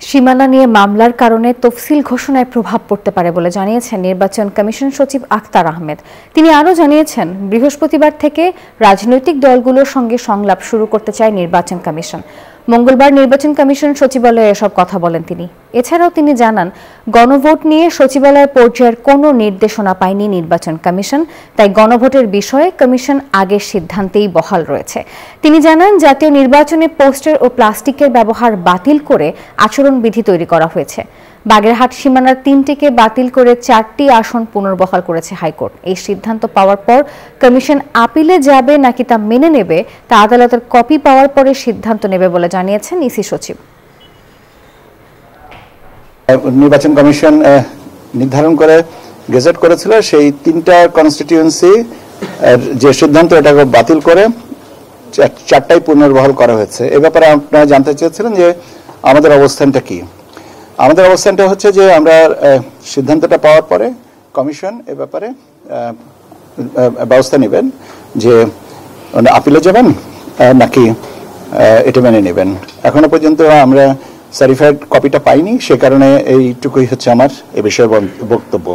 সীমানা নিয়ে মামলার কারণে তফসিল ঘোষণায় প্রভাব পড়তে পারে বলে জানিয়েছেন নির্বাচন কমিশন সচিব আখতার আহমেদ। তিনি আরও জানিয়েছেন, বৃহস্পতিবার থেকে রাজনৈতিক দলগুলোর সঙ্গে সংলাপ শুরু করতে চায় নির্বাচন কমিশন। মঙ্গলবার নির্বাচন কমিশন সচিবালয়ে এসব কথা বলেন তিনি। এছাড়াও তিনি জানান, গণভোট নিয়ে সচিবালয় পর্যায়ের কোনো নির্দেশনা পায়নি নির্বাচন কমিশন, তাই গণভোটের বিষয়ে কমিশন আগের সিদ্ধান্তেই বহাল রয়েছে। তিনি জানান, জাতীয় নির্বাচনে পোস্টার ও প্লাস্টিকের ব্যবহার বাতিল করে আচরণবিধি তৈরি করা হয়েছে। বাগেরহাট সীমানার ৩টিকে বাতিল করে ৪টি আসন পুনর্বহাল করেছে হাইকোর্ট। এই সিদ্ধান্ত পাওয়ার পর কমিশন আপিলে যাবে নাকি তা মেনে নেবে তা আদালতের কপি পাওয়ার পরে সিদ্ধান্ত নেবে বলে জানিয়েছেন ইসি সচিব। নির্বাচন কমিশন নির্ধারণ করে গেজেট করেছিল, সেই ৩টা কনস্টিটিউয়েন্সি যে সিদ্ধান্ত এটাকে বাতিল করে ৪টাই পুনর্বহাল করা হয়েছে। এ ব্যাপারে আপনারা জানতে চেয়েছিলেন যে আমাদের অবস্থানটা কি। আমাদের অবস্থানটা হচ্ছে যে আমরা সিদ্ধান্তটা পাওয়ার পরে কমিশন এ ব্যাপারে ব্যবস্থা নেবেন যে আপিলে যাবেন নাকি এটা মেনে নেবেন। এখনো পর্যন্ত আমরা সার্টিফাইড কপিটা পাইনি, সে কারণে এইটুকুই হচ্ছে আমার এ বিষয়ে বক্তব্য।